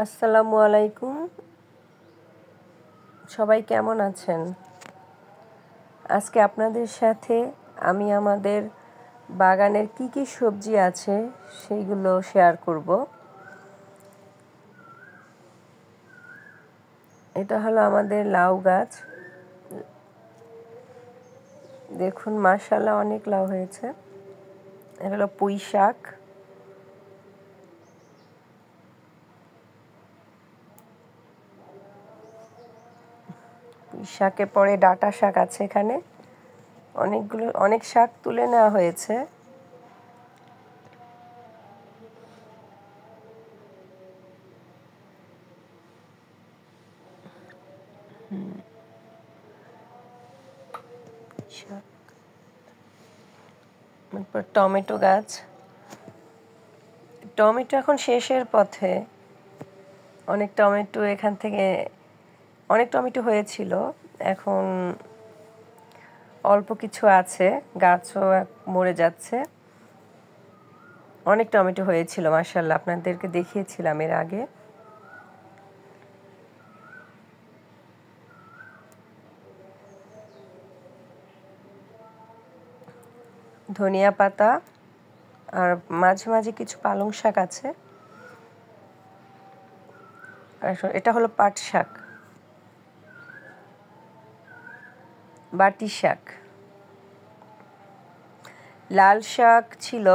আসসালামু আলাইকুম। সবাই কেমন আছেন? আজকে আপনাদের সাথে আমি আমাদের বাগানের কি কি সবজি আছে সেইগুলো শেয়ার করব। এটা হলো আমাদের লাউ গাছ। দেখুন মাশাআল্লাহ অনেক লাউ হয়েছে। এটা হলো পুঁই শাক। পুঁই শাকের পরে ডাঁটা শাক আছে এখানে। অনেক শাক তুলে নেওয়া হয়েছে। তারপর টমেটো গাছ। টমেটো এখন শেষের পথে। অনেক টমেটো হয়েছিল, এখন অল্প কিছু আছে, গাছও মরে যাচ্ছে। অনেক টমেটো হয়েছিল মাশাআল্লাহ, আপনাদেরকে দেখিয়েছিলাম এর আগে। ধনিয়া পাতা আর মাঝে মাঝে কিছু পালং শাক আছে। এটা হলো পাট শাক, বাটি শাক। লাল শাক ছিল,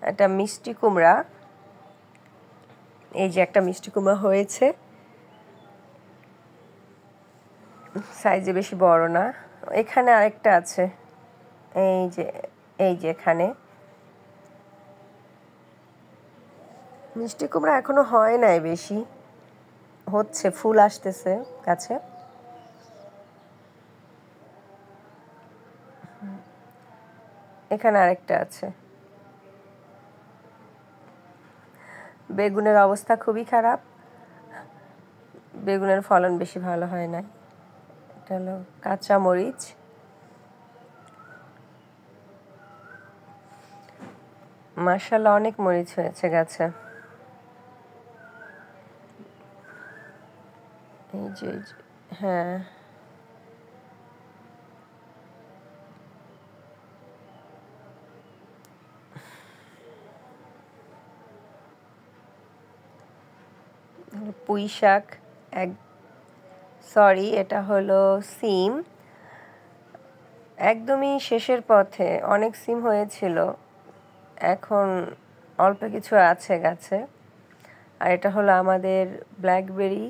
এটা মিষ্টি কুমড়া। এই যে একটা মিষ্টি কুমড়া হয়েছে, সাইজে বেশি বড় না। এখানে আরেকটা আছে, এই যে এখানে। মিষ্টি কুমড়া এখনো হয় নাই, বেশি হচ্ছে, ফুল আসতেছে গাছে। এখানে আরেকটা আছে। বেগুনের অবস্থা খুবই খারাপ, বেগুনের ফলন বেশি ভালো হয় না। এটা হলো কাঁচা মরিচ। মাশাআল্লাহ অনেক মরিচ হয়েছে গাছে। এই যে হ্যাঁ, পুঁই শাক, এটা হলো সিম। একদমই শেষের পথে, অনেক সিম হয়েছিল, এখন অল্প কিছু আছে গাছে। আর এটা হলো আমাদের ব্ল্যাকবেরি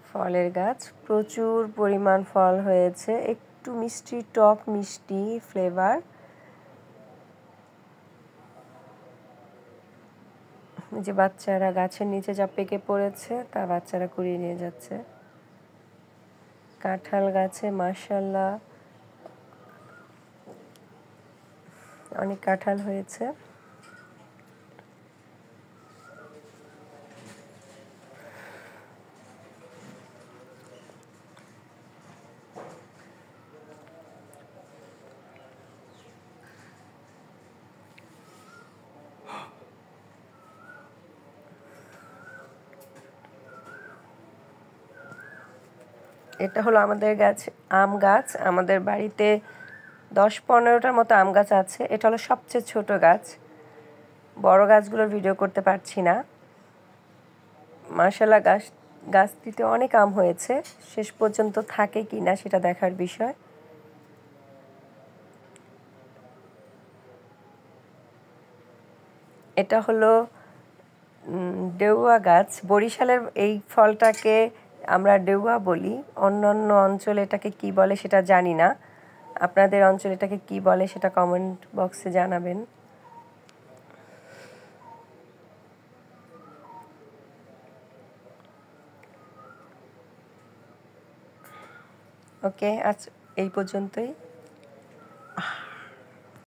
ফলের গাছ। প্রচুর পরিমাণ ফল হয়েছে, একটু মিষ্টি, টক মিষ্টি ফ্লেভার। যে বাচ্চারা গাছের নিচে যা পেকে পড়েছে তা বাচ্চারা কুড়িয়ে নিয়ে যাচ্ছে। কাঁঠাল গাছে মাশাআল্লাহ অনেক কাঁঠাল হয়েছে। এটা হলো আমাদের আম গাছ। আমাদের বাড়িতে 10-15টার মতো আম গাছ আছে। এটা হলো সবচেয়ে ছোট গাছ। বড় গাছগুলোর ভিডিও করতে পারছি না। মাশাআল্লাহ গাছটিতে অনেক আম হয়েছে, শেষ পর্যন্ত থাকে কি না সেটা দেখার বিষয়। এটা হলো ডেউয়া গাছ। বরিশালের এই ফলটাকে আমরা ডেউয়া বলি, অন্যান্য অঞ্চলে এটাকে কি বলে সেটা জানি না। আপনাদের অঞ্চলে এটাকে কি বলে সেটা কমেন্ট বক্সে জানাবেন। ওকে, আজ এই পর্যন্তই।